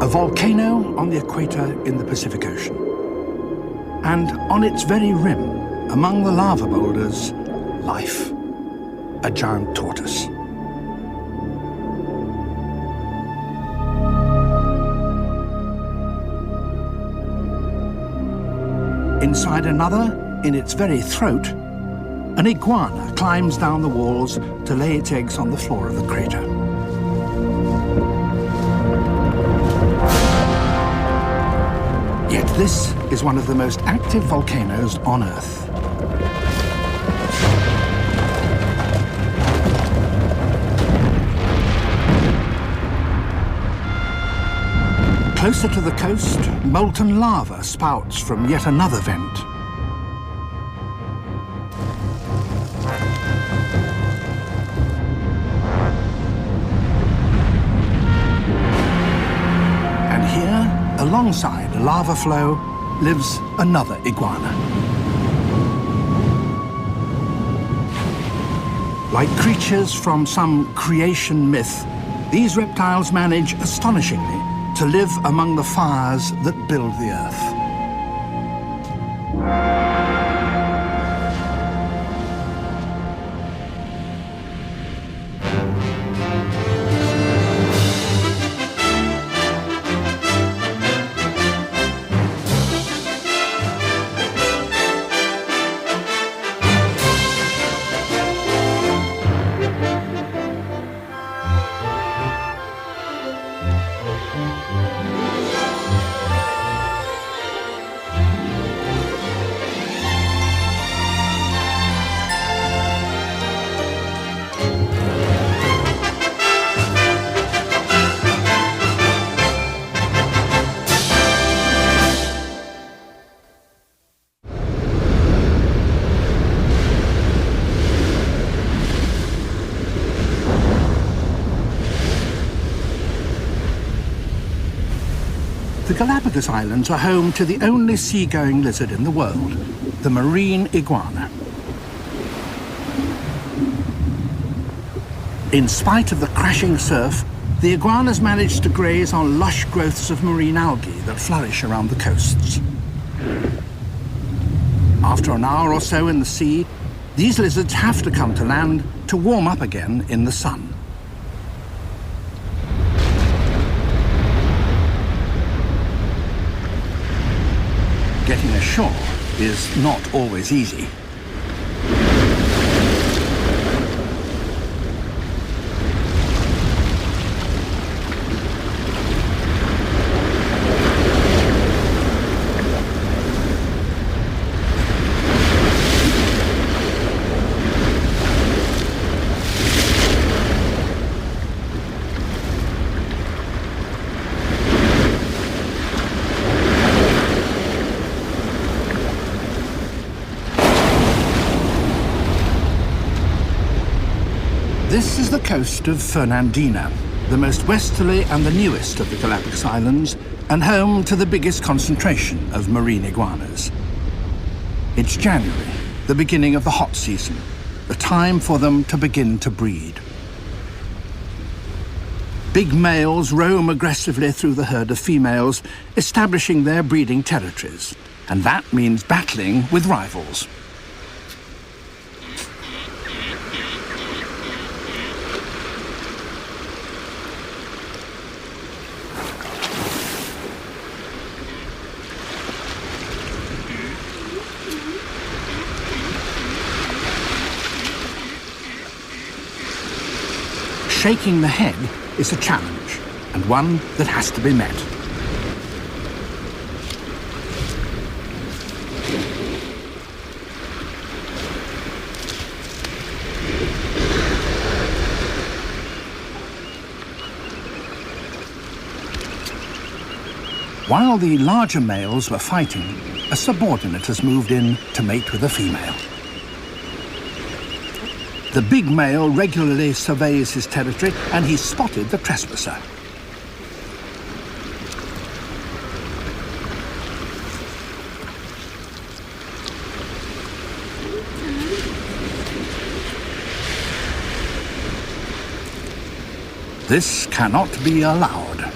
volcano on the equator in the Pacific Ocean. And on its very rim, among the lava boulders, life. A giant tortoise. Inside another, in its very throat, an iguana climbs down the walls to lay its eggs on the floor of the crater. Yet this is one of the most active volcanoes on Earth. Closer to the coast, molten lava spouts from yet another vent. And here, alongside a lava flow, lives another iguana. Like creatures from some creation myth, these reptiles manage astonishingly to live among the fires that build the Earth. The Galapagos Islands are home to the only seagoing lizard in the world, the marine iguana. In spite of the crashing surf, the iguanas manage to graze on lush growths of marine algae that flourish around the coasts. After an hour or so in the sea, these lizards have to come to land to warm up again in the sun. Getting ashore is not always easy. This is the coast of Fernandina, the most westerly and the newest of the Galapagos Islands, and home to the biggest concentration of marine iguanas. It's January, the beginning of the hot season, the time for them to begin to breed. Big males roam aggressively through the herd of females, establishing their breeding territories, and that means battling with rivals. Shaking the head is a challenge, and one that has to be met. While the larger males were fighting, a subordinate has moved in to mate with a female. The big male regularly surveys his territory, and he's spotted the trespasser. This cannot be allowed.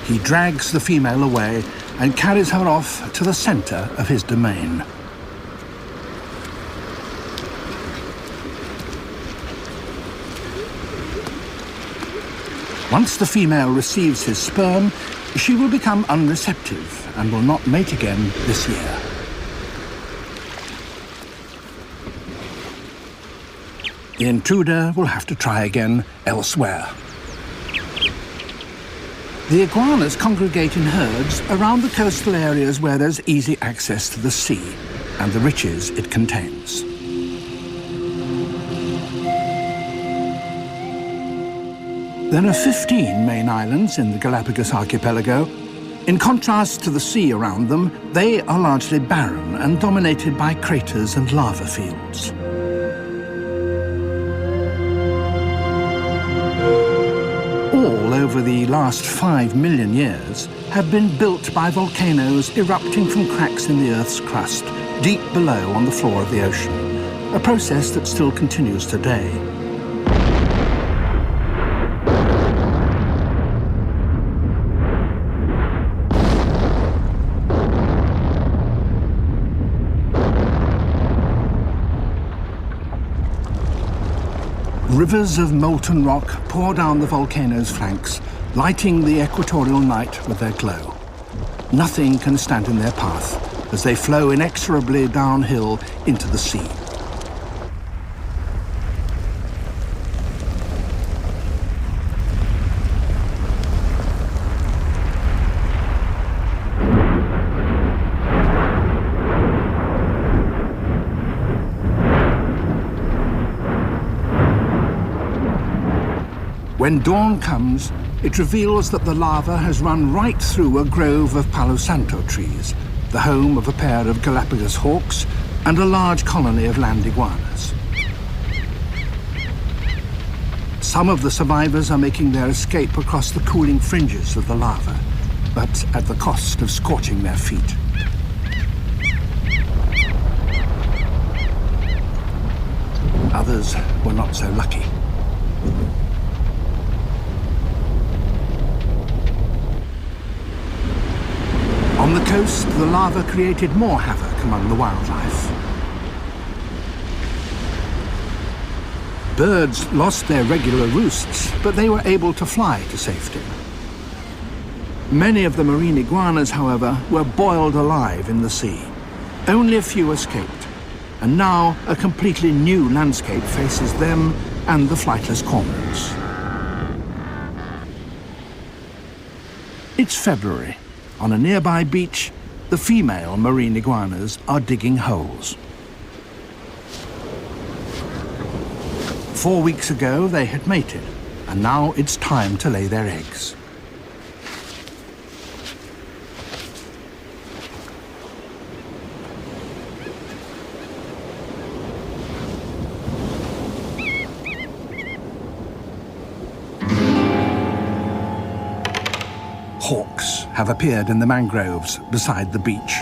He drags the female away and carries her off to the center of his domain. Once the female receives his sperm, she will become unreceptive and will not mate again this year. The intruder will have to try again elsewhere. The iguanas congregate in herds around the coastal areas where there's easy access to the sea and the riches it contains. There are 15 main islands in the Galapagos archipelago. In contrast to the sea around them, they are largely barren and dominated by craters and lava fields. All over the last 5 million years have been built by volcanoes erupting from cracks in the Earth's crust, deep below on the floor of the ocean, a process that still continues today. Rivers of molten rock pour down the volcano's flanks, lighting the equatorial night with their glow. Nothing can stand in their path as they flow inexorably downhill into the sea. When dawn comes, it reveals that the lava has run right through a grove of Palo Santo trees, the home of a pair of Galapagos hawks and a large colony of land iguanas. Some of the survivors are making their escape across the cooling fringes of the lava, but at the cost of scorching their feet. Others were not so lucky. On the coast, the lava created more havoc among the wildlife. Birds lost their regular roosts, but they were able to fly to safety. Many of the marine iguanas, however, were boiled alive in the sea. Only a few escaped, and now a completely new landscape faces them and the flightless cormorants. It's February. On a nearby beach, the female marine iguanas are digging holes. 4 weeks ago, they had mated, and now it's time to lay their eggs. Hawks have appeared in the mangroves beside the beach.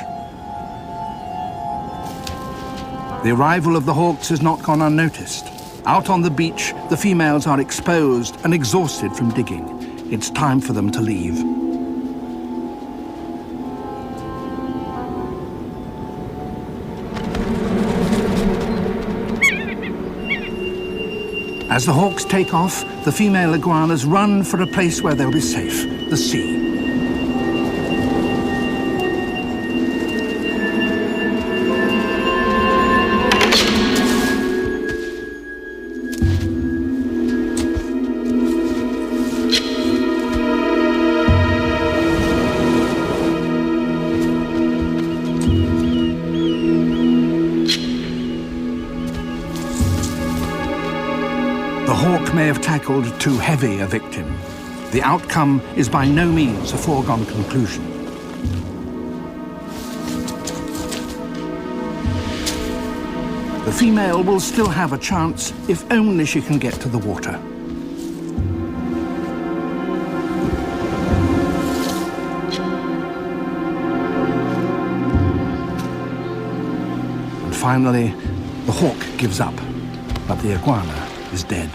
The arrival of the hawks has not gone unnoticed. Out on the beach, the females are exposed and exhausted from digging. It's time for them to leave. As the hawks take off, the female iguanas run for a place where they'll be safe, the sea. The hawk may have tackled too heavy a victim. The outcome is by no means a foregone conclusion. The female will still have a chance if only she can get to the water. And finally, the hawk gives up, but the iguana is dead.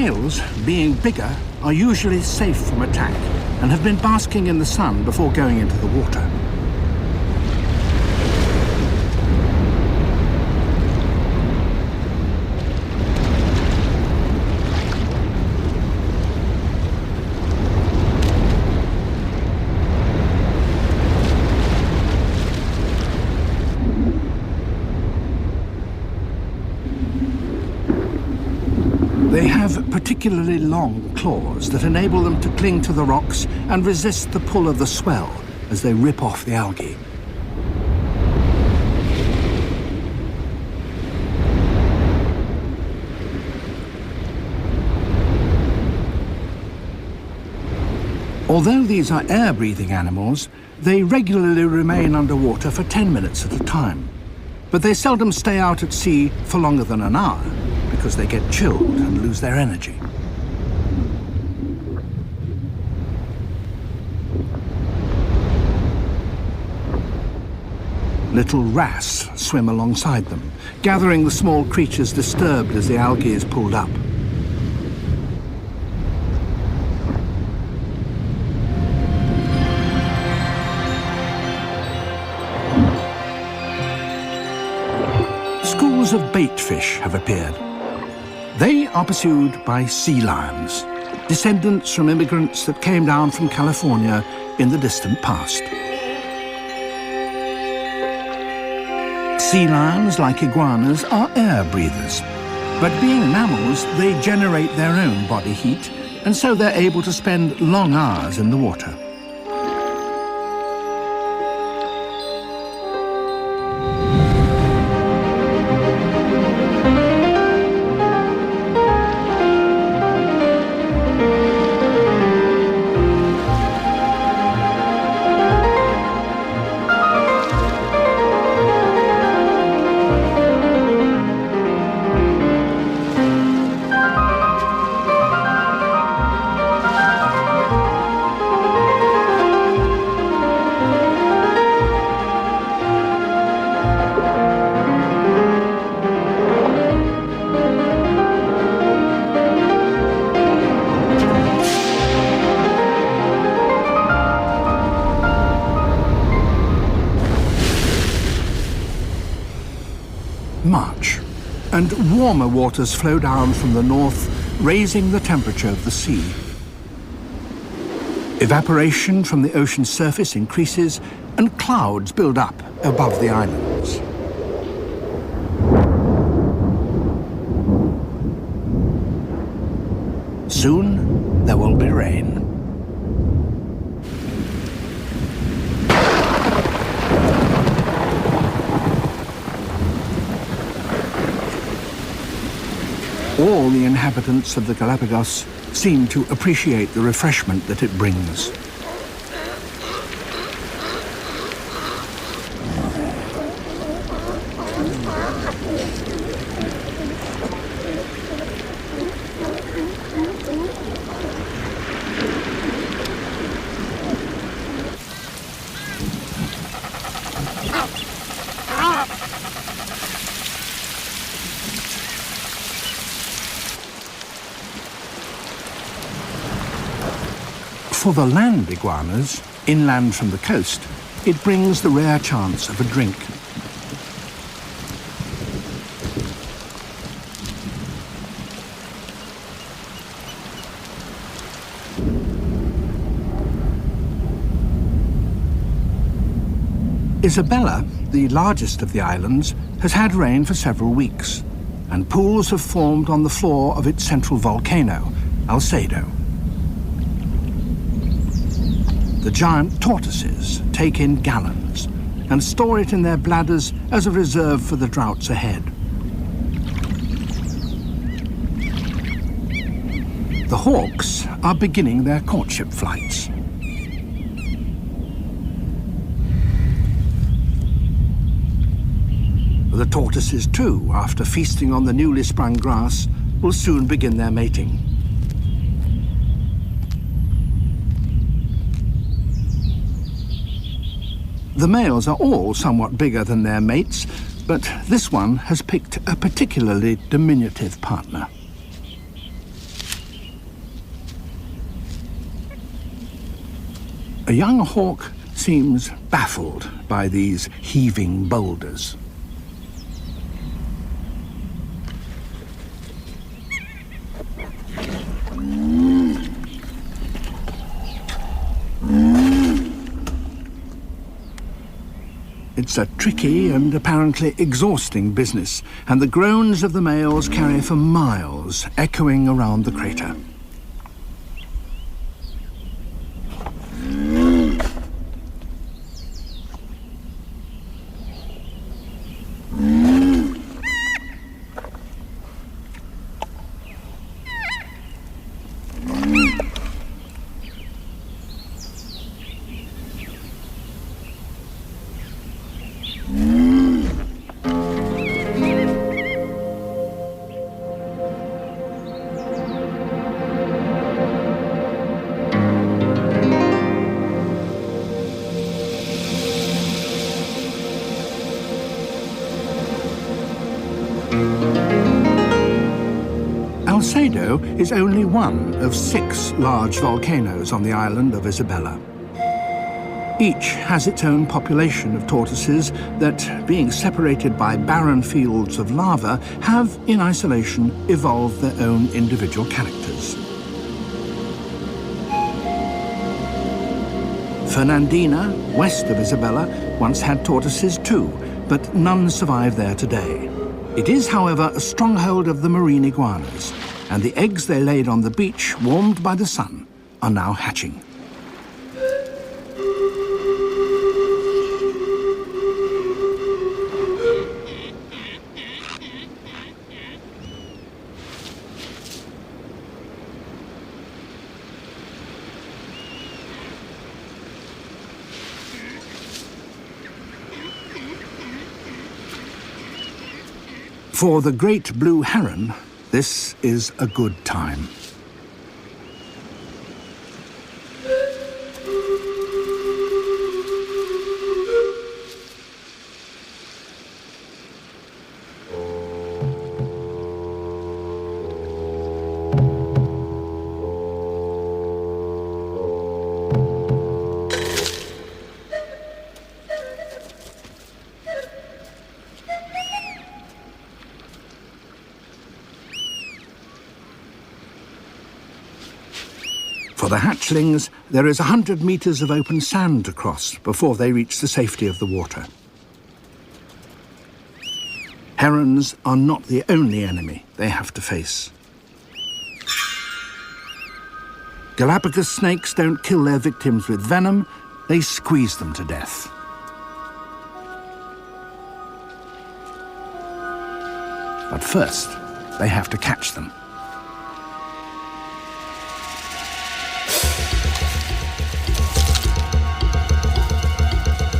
males, being bigger, are usually safe from attack and have been basking in the sun before going into the water. They have particularly long claws that enable them to cling to the rocks and resist the pull of the swell as they rip off the algae. Although these are air-breathing animals, they regularly remain underwater for 10 minutes at a time. But they seldom stay out at sea for longer than an hour, because they get chilled and lose their energy. Little wrasse swim alongside them, gathering the small creatures disturbed as the algae is pulled up. Schools of baitfish have appeared. They are pursued by sea lions, descendants from immigrants that came down from California in the distant past. Sea lions, like iguanas, are air breathers, but being mammals, they generate their own body heat, and so they're able to spend long hours in the water. March, and warmer waters flow down from the north, raising the temperature of the sea. Evaporation from the ocean surface increases, and clouds build up above the islands. Soon, there will be rain. All the inhabitants of the Galapagos seem to appreciate the refreshment that it brings. For the land iguanas, inland from the coast, it brings the rare chance of a drink. Isabella, the largest of the islands, has had rain for several weeks, and pools have formed on the floor of its central volcano, Alcedo. The giant tortoises take in gallons and store it in their bladders as a reserve for the droughts ahead. The hawks are beginning their courtship flights. The tortoises too, after feasting on the newly sprung grass, will soon begin their mating. The males are all somewhat bigger than their mates, but this one has picked a particularly diminutive partner. A young hawk seems baffled by these heaving boulders. It's a tricky and apparently exhausting business, and the groans of the males carry for miles, echoing around the crater. Alcedo is only one of 6 large volcanoes on the island of Isabella. Each has its own population of tortoises that, being separated by barren fields of lava, have, in isolation, evolved their own individual characters. Fernandina, west of Isabella, once had tortoises too, but none survive there today. It is, however, a stronghold of the marine iguanas, and the eggs they laid on the beach, warmed by the sun, are now hatching. For the great blue heron, this is a good time. For the hatchlings, there is 100 meters of open sand to cross before they reach the safety of the water. Herons are not the only enemy they have to face. Galapagos snakes don't kill their victims with venom, they squeeze them to death. But first, they have to catch them.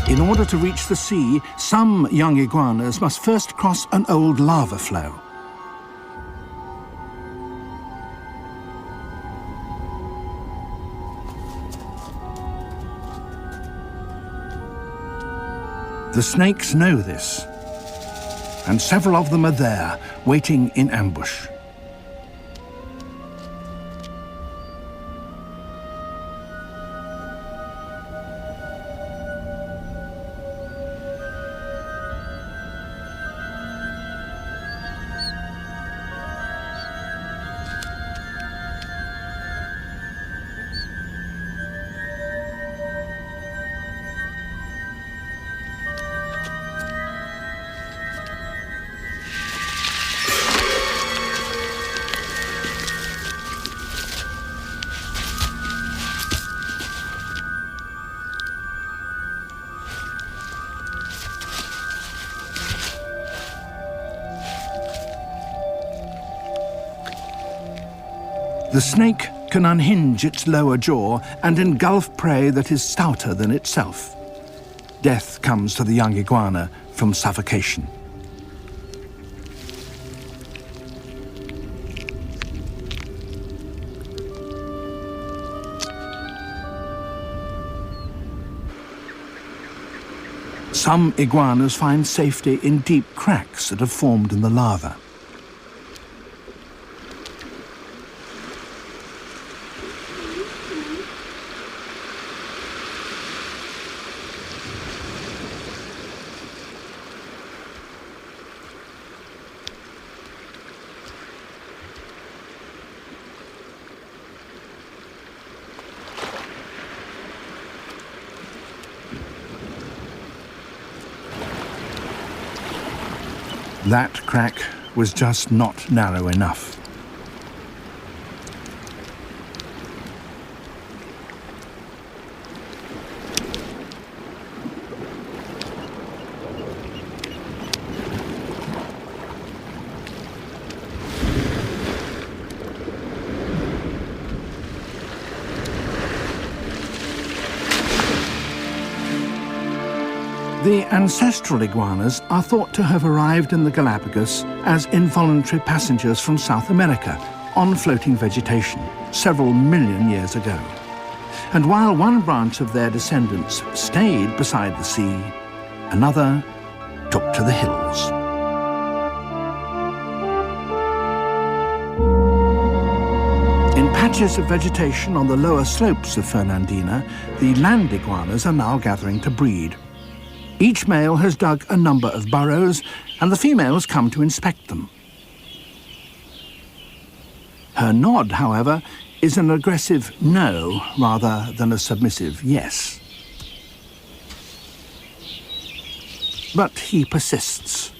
In order to reach the sea, some young iguanas must first cross an old lava flow. The snakes know this, and several of them are there, waiting in ambush. The snake can unhinge its lower jaw and engulf prey that is stouter than itself. Death comes to the young iguana from suffocation. Some iguanas find safety in deep cracks that have formed in the lava. That crack was just not narrow enough. The ancestral iguanas are thought to have arrived in the Galapagos as involuntary passengers from South America on floating vegetation several million years ago. And while one branch of their descendants stayed beside the sea, another took to the hills. In patches of vegetation on the lower slopes of Fernandina, the land iguanas are now gathering to breed. Each male has dug a number of burrows, and the females come to inspect them. Her nod, however, is an aggressive no rather than a submissive yes. But he persists.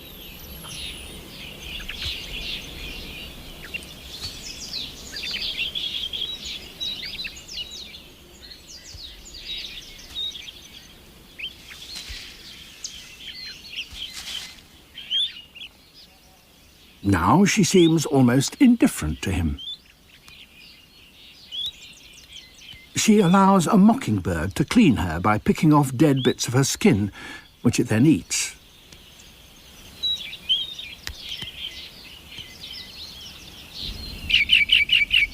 Now she seems almost indifferent to him. She allows a mockingbird to clean her by picking off dead bits of her skin, which it then eats.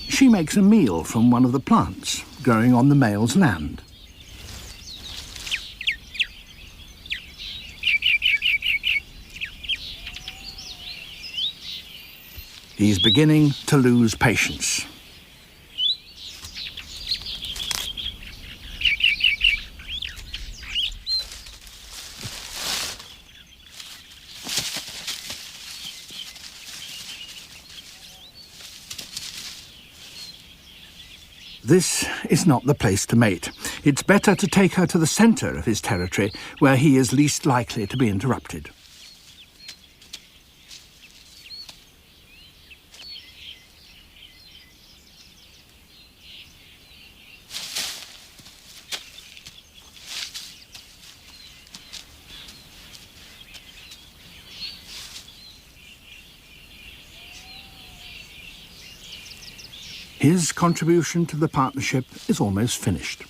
She makes a meal from one of the plants growing on the male's land. He's beginning to lose patience. This is not the place to mate. It's better to take her to the center of his territory, where he is least likely to be interrupted. His contribution to the partnership is almost finished.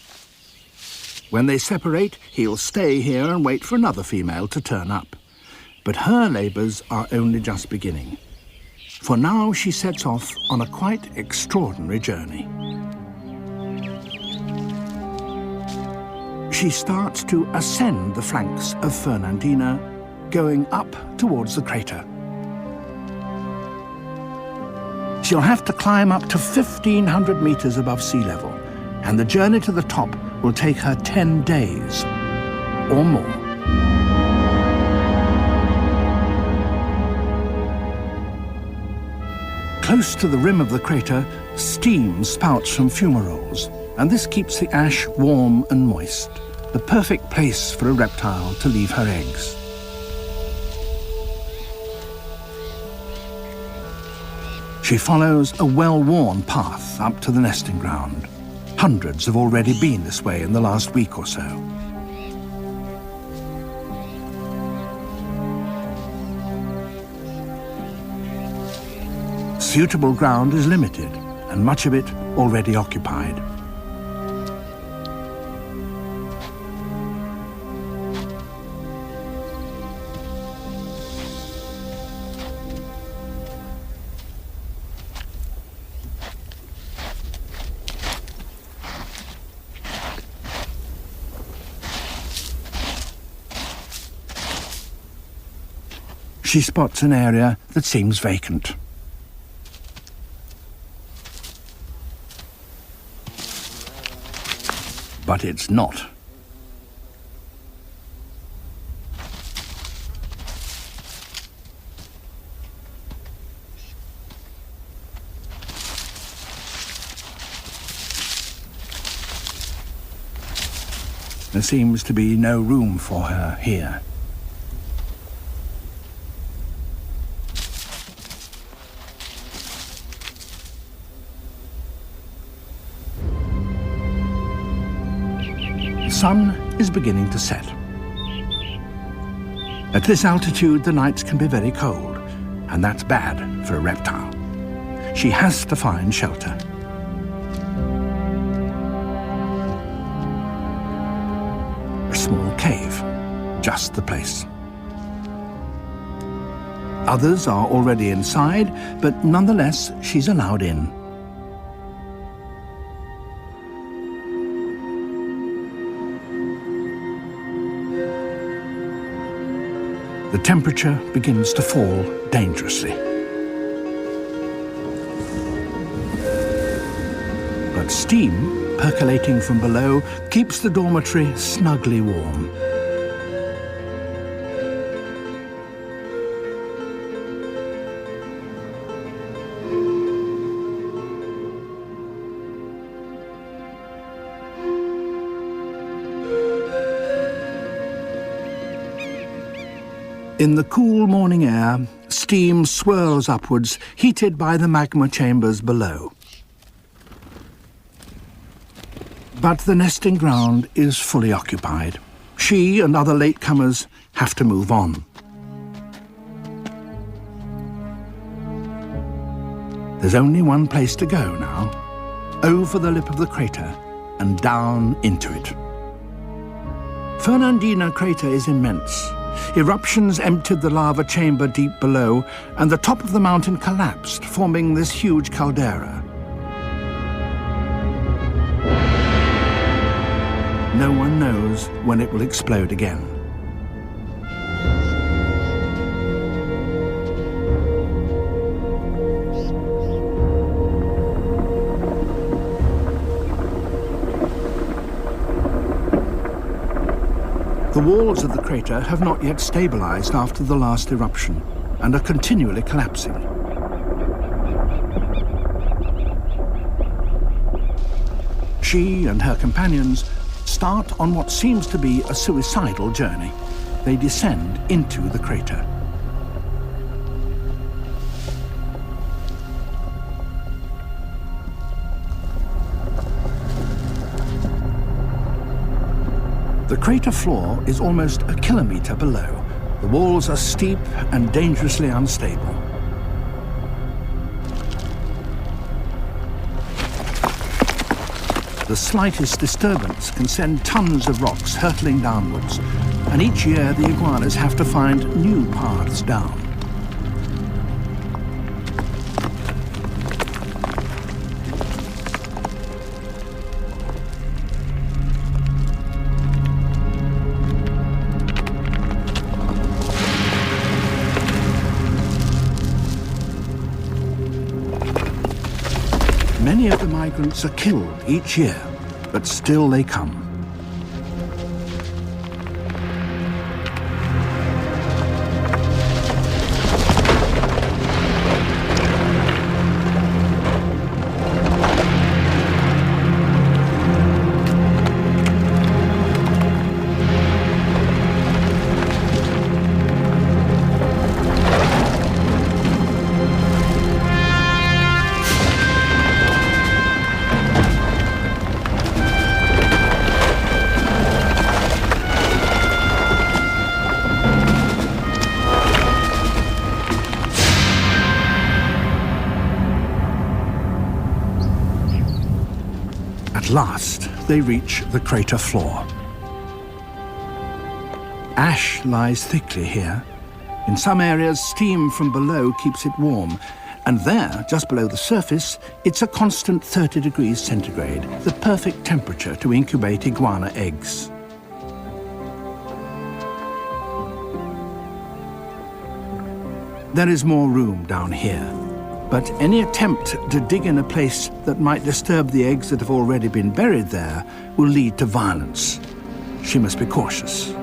When they separate, he'll stay here and wait for another female to turn up. But her labours are only just beginning. For now she sets off on a quite extraordinary journey. She starts to ascend the flanks of Fernandina, going up towards the crater. She'll have to climb up to 1,500 meters above sea level, and the journey to the top will take her 10 days or more. Close to the rim of the crater, steam spouts from fumaroles, and this keeps the ash warm and moist, the perfect place for a reptile to leave her eggs. She follows a well-worn path up to the nesting ground. Hundreds have already been this way in the last week or so. Suitable ground is limited, and much of it already occupied. She spots an area that seems vacant. But it's not. There seems to be no room for her here. sun is beginning to set. At this altitude, the nights can be very cold, and that's bad for a reptile. She has to find shelter. A small cave, just the place. Others are already inside, but nonetheless, she's allowed in. The temperature begins to fall dangerously. But steam, percolating from below, keeps the dormitory snugly warm. In the cool morning air, steam swirls upwards, heated by the magma chambers below. But the nesting ground is fully occupied. She and other latecomers have to move on. There's only one place to go now, over the lip of the crater and down into it. Fernandina crater is immense. Eruptions emptied the lava chamber deep below, and the top of the mountain collapsed, forming this huge caldera. No one knows when it will explode again. The walls of the crater have not yet stabilized after the last eruption and are continually collapsing. She and her companions start on what seems to be a suicidal journey. They descend into the crater. The crater floor is almost a kilometer below. The walls are steep and dangerously unstable. The slightest disturbance can send tons of rocks hurtling downwards, and each year the iguanas have to find new paths down. Many of the migrants are killed each year, but still they come. At last, they reach the crater floor. Ash lies thickly here. In some areas, steam from below keeps it warm, and there, just below the surface, it's a constant 30 degrees centigrade, the perfect temperature to incubate iguana eggs. There is more room down here, but any attempt to dig in a place that might disturb the eggs that have already been buried there will lead to violence. She must be cautious.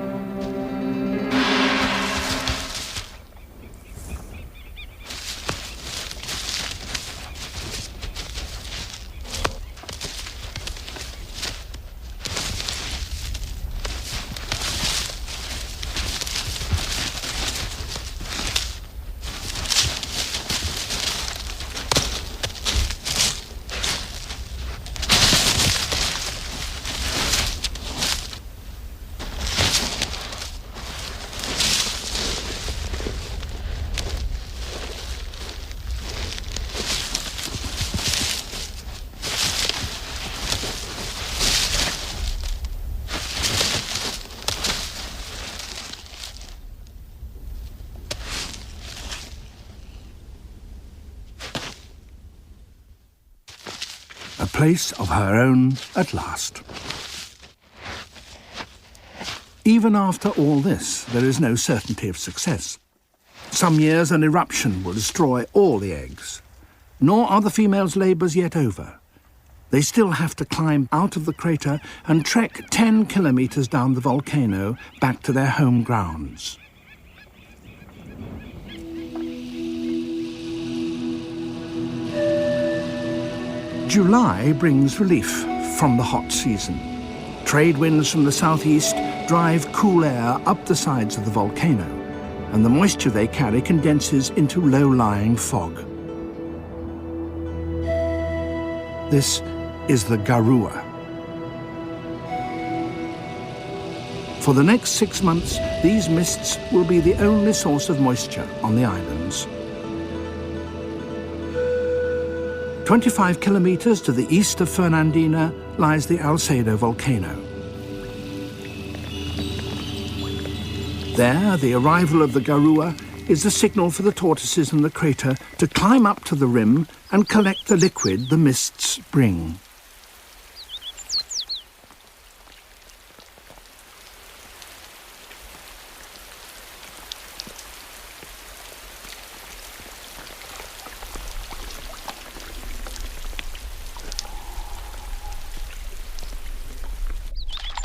place of her own at last. Even after all this, there is no certainty of success. Some years an eruption will destroy all the eggs. Nor are the females' labours yet over. They still have to climb out of the crater and trek 10 kilometres down the volcano back to their home grounds. July brings relief from the hot season. Trade winds from the southeast drive cool air up the sides of the volcano, and the moisture they carry condenses into low-lying fog. This is the Garua. For the next 6 months, these mists will be the only source of moisture on the islands. 25 kilometres to the east of Fernandina lies the Alcedo volcano. There, the arrival of the Garua is a signal for the tortoises in the crater to climb up to the rim and collect the liquid the mists bring.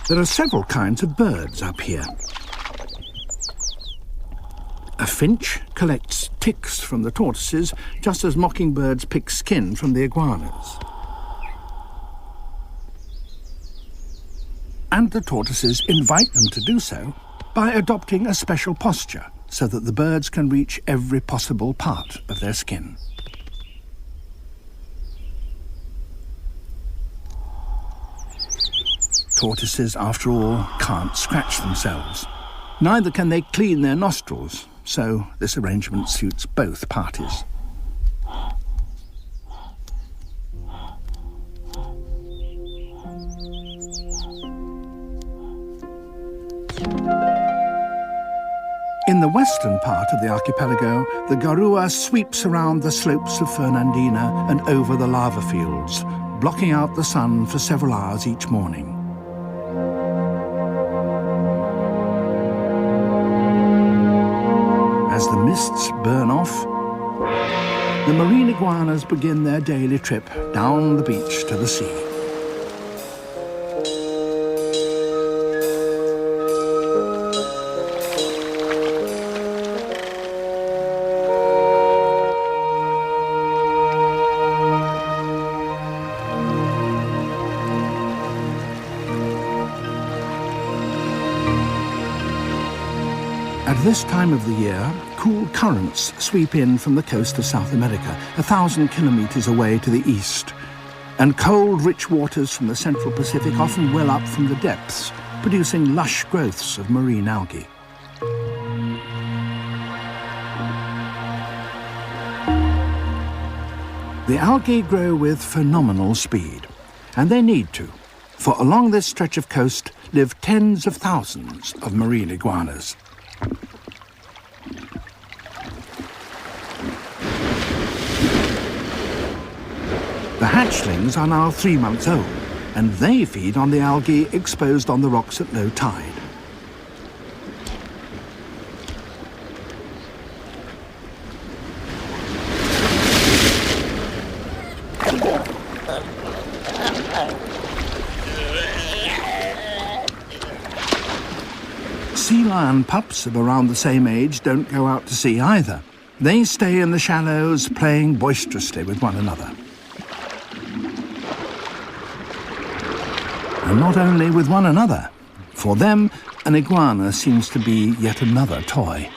There are several kinds of birds up here. A finch collects ticks from the tortoises, just as mockingbirds pick skin from the iguanas. And the tortoises invite them to do so by adopting a special posture, so that the birds can reach every possible part of their skin. Tortoises, after all, can't scratch themselves. Neither can they clean their nostrils, so this arrangement suits both parties. In the western part of the archipelago, the Garua sweeps around the slopes of Fernandina and over the lava fields, blocking out the sun for several hours each morning. As the mists burn off, the marine iguanas begin their daily trip down the beach to the sea. At this time of the year, cool currents sweep in from the coast of South America, 1,000 kilometres away to the east, and cold, rich waters from the central Pacific often well up from the depths, producing lush growths of marine algae. The algae grow with phenomenal speed, and they need to, for along this stretch of coast live tens of thousands of marine iguanas. The hatchlings are now 3 months old, and they feed on the algae exposed on the rocks at low tide. Sea lion pups of around the same age don't go out to sea either. They stay in the shallows, playing boisterously with one another. And not only with one another. For them, an iguana seems to be yet another toy.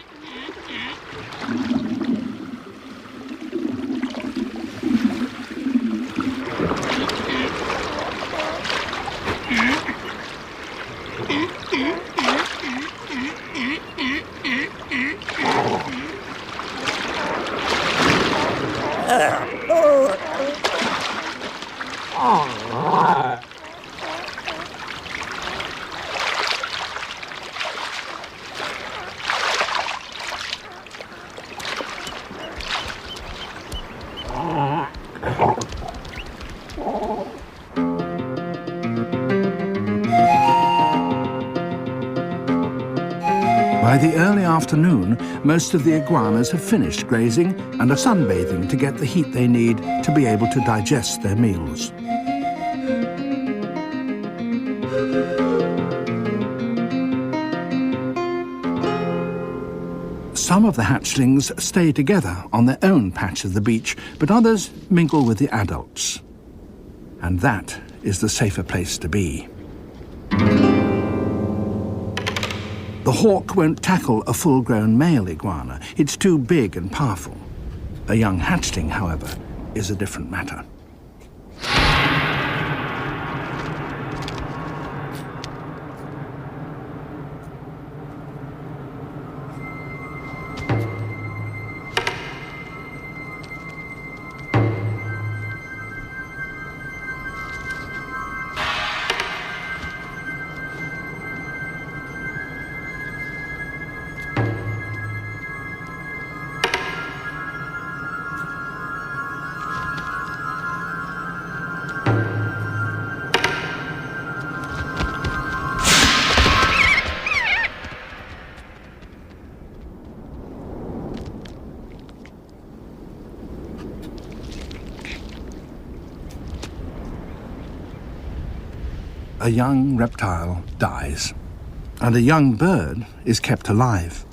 the early afternoon, most of the iguanas have finished grazing and are sunbathing to get the heat they need to be able to digest their meals. Some of the hatchlings stay together on their own patch of the beach, but others mingle with the adults. And that is the safer place to be. The hawk won't tackle a full-grown male iguana. It's too big and powerful. A young hatchling, however, is a different matter. A young reptile dies, and a young bird is kept alive.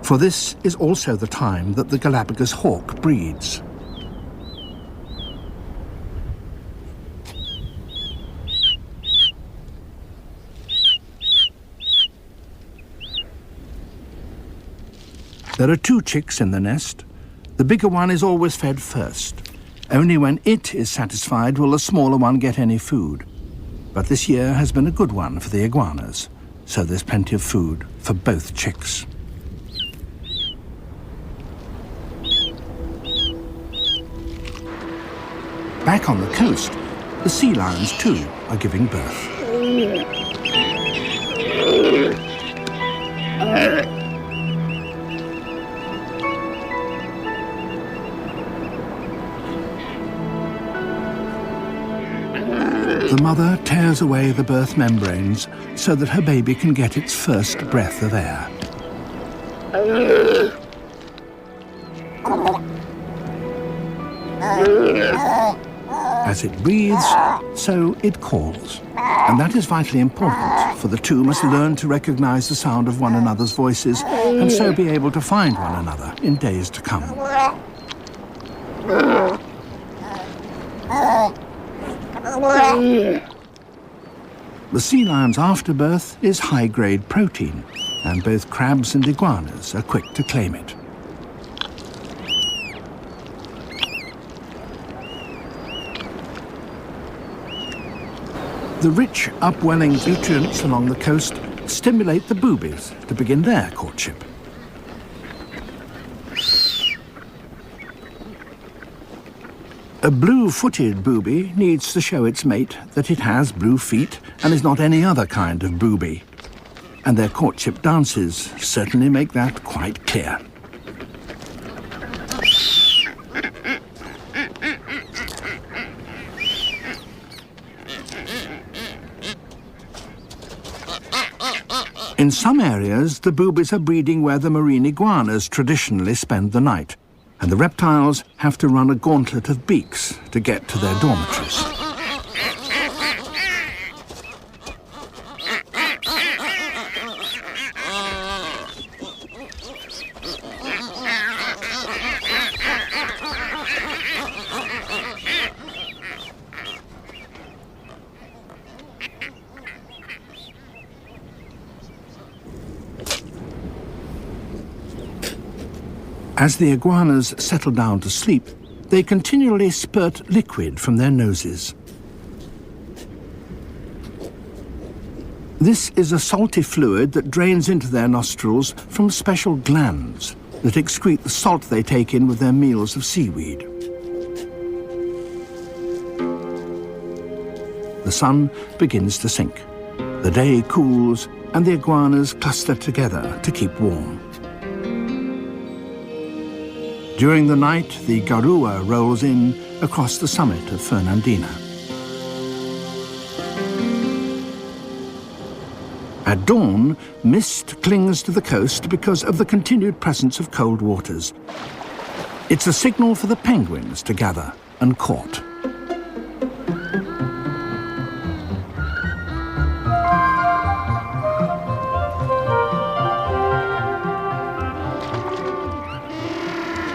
For this is also the time that the Galapagos hawk breeds. There are 2 chicks in the nest. The bigger one is always fed first. Only when it is satisfied will the smaller one get any food. But this year has been a good one for the iguanas, so there's plenty of food for both chicks. Back on the coast, the sea lions too are giving birth. The mother tears away the birth membranes so that her baby can get its first breath of air. As it breathes, so it calls. And that is vitally important, for the two must learn to recognize the sound of one another's voices and so be able to find one another in days to come. The sea lion's afterbirth is high-grade protein, and both crabs and iguanas are quick to claim it. The rich, upwelling nutrients along the coast stimulate the boobies to begin their courtship. A blue-footed booby needs to show its mate that it has blue feet and is not any other kind of booby. And their courtship dances certainly make that quite clear. In some areas, the boobies are breeding where the marine iguanas traditionally spend the night, and the reptiles have to run a gauntlet of beaks to get to their dormitories. As the iguanas settle down to sleep, they continually spurt liquid from their noses. This is a salty fluid that drains into their nostrils from special glands that excrete the salt they take in with their meals of seaweed. The sun begins to sink. The day cools, and the iguanas cluster together to keep warm. During the night, the garua rolls in across the summit of Fernandina. At dawn, mist clings to the coast because of the continued presence of cold waters. It's a signal for the penguins to gather and court.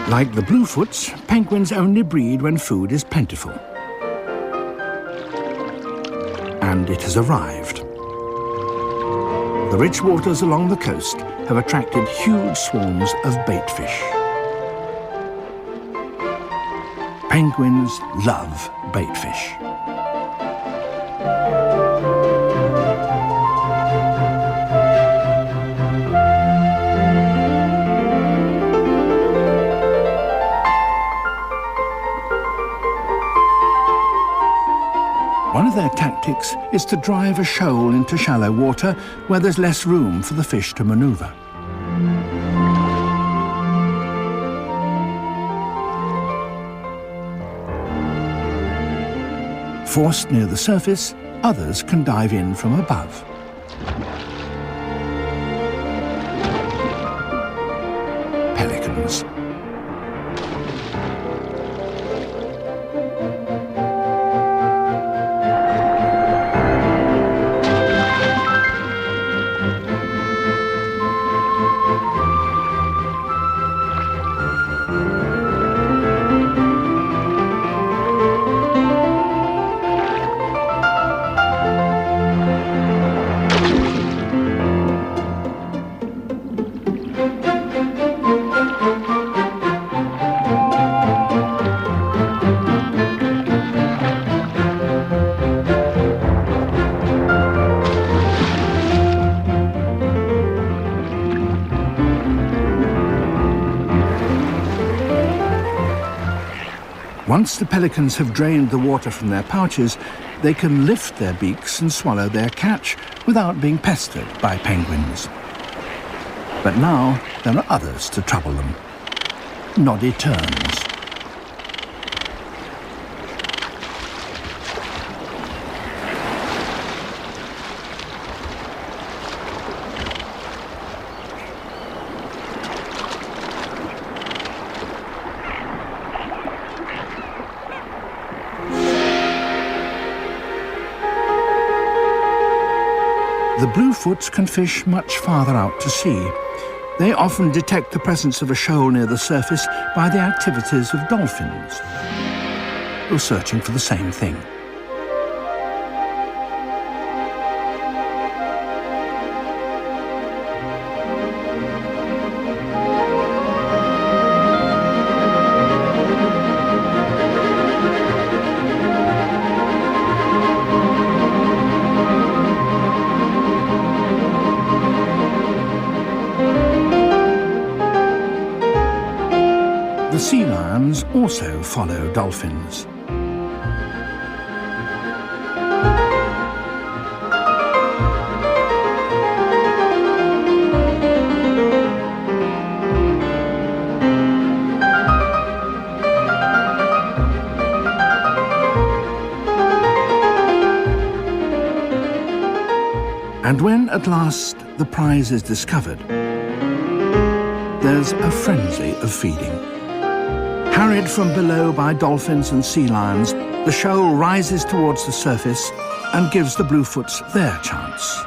Like the bluefoots, penguins only breed when food is plentiful. And it has arrived. The rich waters along the coast have attracted huge swarms of baitfish. Penguins love baitfish. One of their tactics is to drive a shoal into shallow water where there's less room for the fish to maneuver. Forced near the surface, others can dive in from above. Pelicans. Once the pelicans have drained the water from their pouches, they can lift their beaks and swallow their catch without being pestered by penguins. But now there are others to trouble them. Noddy terns. The bluefoots can fish much farther out to sea. They often detect the presence of a shoal near the surface by the activities of dolphins, who are searching for the same thing. The sea lions also follow dolphins. And when at last the prize is discovered, there's a frenzy of feeding. Harried from below by dolphins and sea lions, the shoal rises towards the surface and gives the bluefoots their chance.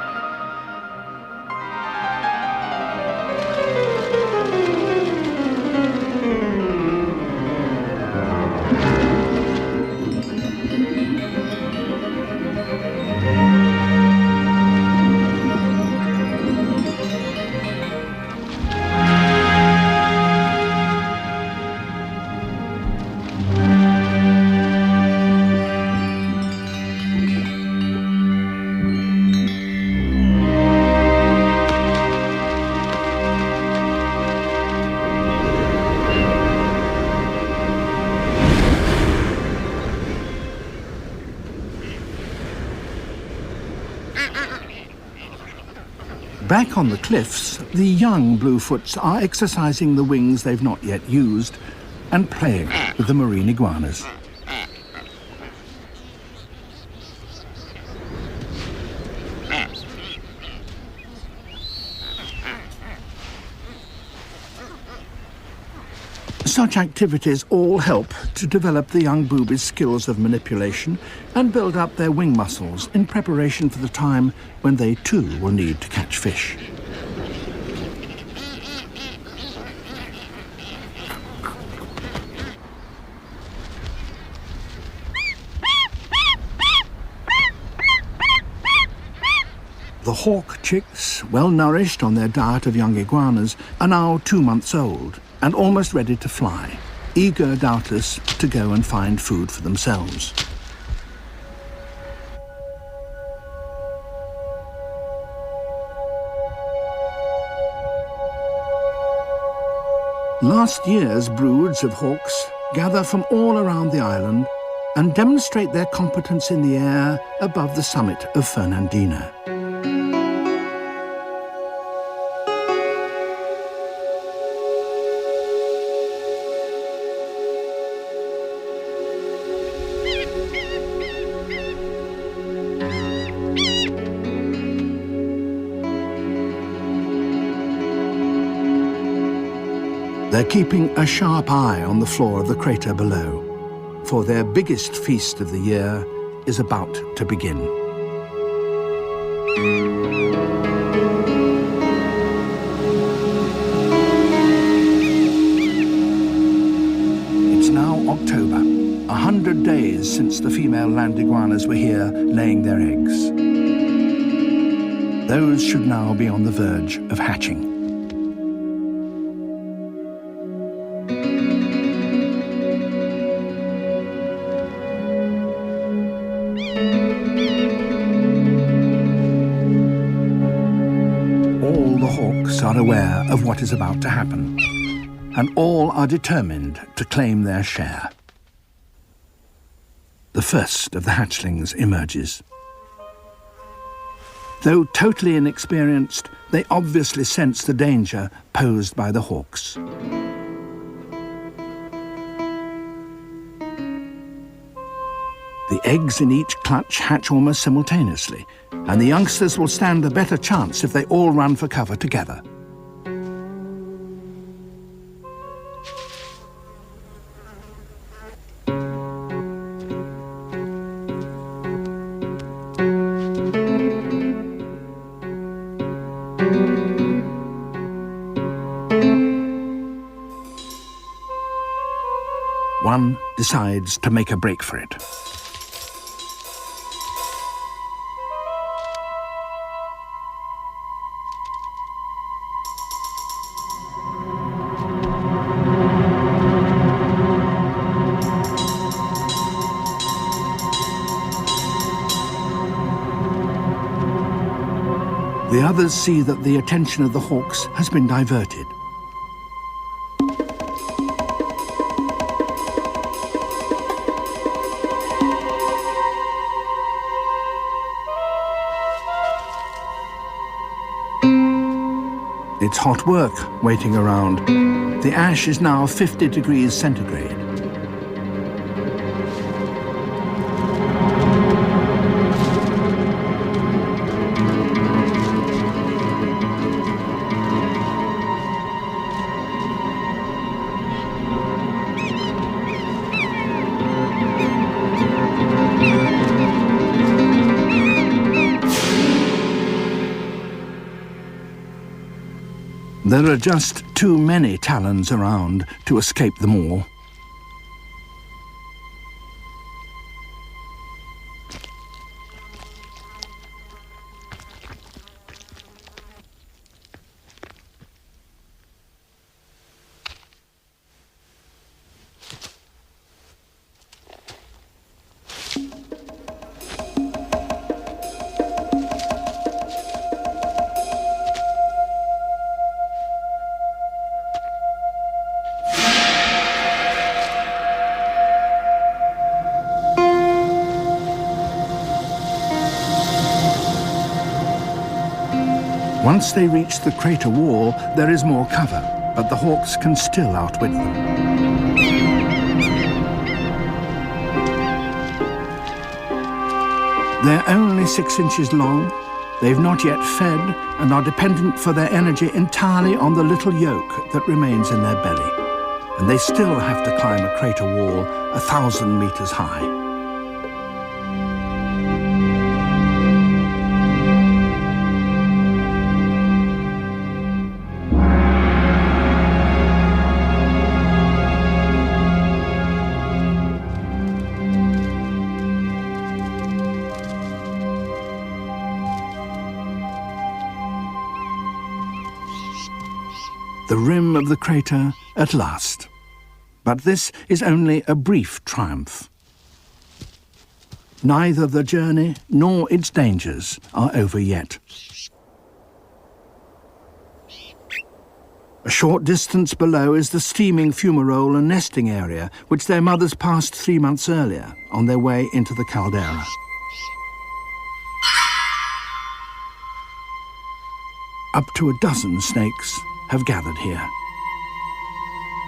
Back on the cliffs, the young bluefoots are exercising the wings they've not yet used and playing with the marine iguanas. Such activities all help to develop the young boobies' skills of manipulation and build up their wing muscles in preparation for the time when they too will need to catch fish. The hawk chicks, well nourished on their diet of young iguanas, are now 2 months old and almost ready to fly, eager doubtless to go and find food for themselves. Last year's broods of hawks gather from all around the island and demonstrate their competence in the air above the summit of Fernandina. They're keeping a sharp eye on the floor of the crater below, for their biggest feast of the year is about to begin. It's now October, 100 days since the female land iguanas were here laying their eggs. Those should now be on the verge of hatching. Are aware of what is about to happen, and all are determined to claim their share. The first of the hatchlings emerges. Though totally inexperienced, they obviously sense the danger posed by the hawks. The eggs in each clutch hatch almost simultaneously, and the youngsters will stand a better chance if they all run for cover together. One decides to make a break for it. The others see that the attention of the hawks has been diverted. It's hot work waiting around. The ash is now 50 degrees centigrade. There are just too many talons around to escape them all. Once they reach the crater wall, there is more cover, but the hawks can still outwit them. They're only 6 inches long, they've not yet fed, and are dependent for their energy entirely on the little yolk that remains in their belly. and they still have to climb a crater wall 1,000 meters high. The rim of the crater at last. But this is only a brief triumph. Neither the journey nor its dangers are over yet. A short distance below is the steaming fumarole and nesting area which their mothers passed 3 months earlier on their way into the caldera. Up to a dozen snakes have gathered here.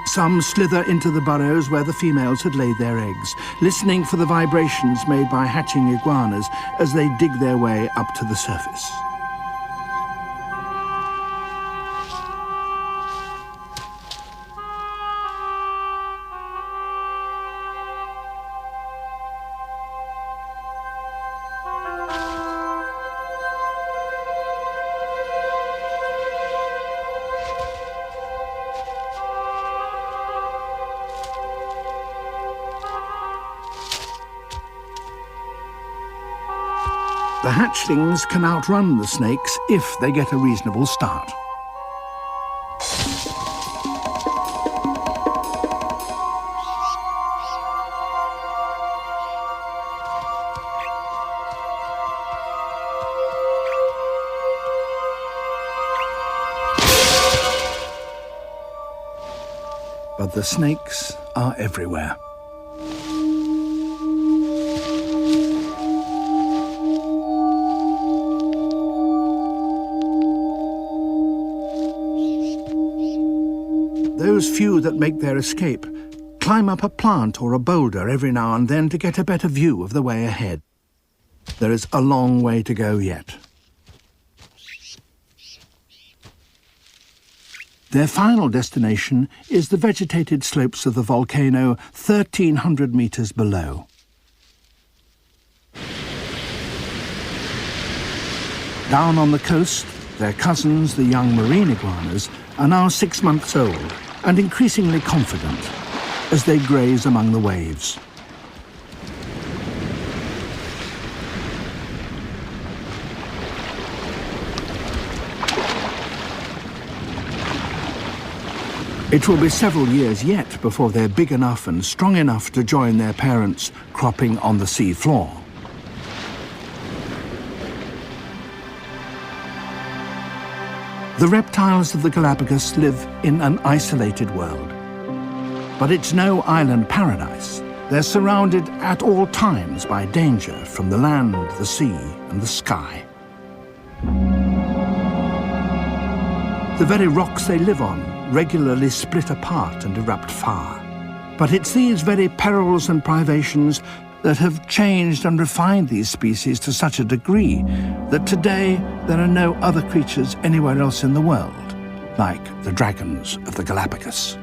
Some slither into the burrows where the females had laid their eggs, listening for the vibrations made by hatching iguanas as they dig their way up to the surface. The hatchlings can outrun the snakes if they get a reasonable start. But the snakes are everywhere. Those few that make their escape climb up a plant or a boulder every now and then to get a better view of the way ahead. There is a long way to go yet. Their final destination is the vegetated slopes of the volcano 1,300 meters below. Down on the coast, their cousins, the young marine iguanas, are now 6 months old and increasingly confident as they graze among the waves. It will be several years yet before they're big enough and strong enough to join their parents cropping on the sea floor. The reptiles of the Galapagos live in an isolated world. But it's no island paradise. They're surrounded at all times by danger from the land, the sea, and the sky. The very rocks they live on regularly split apart and erupt fire. But it's these very perils and privations that have changed and refined these species to such a degree that today there are no other creatures anywhere else in the world like the dragons of the Galapagos.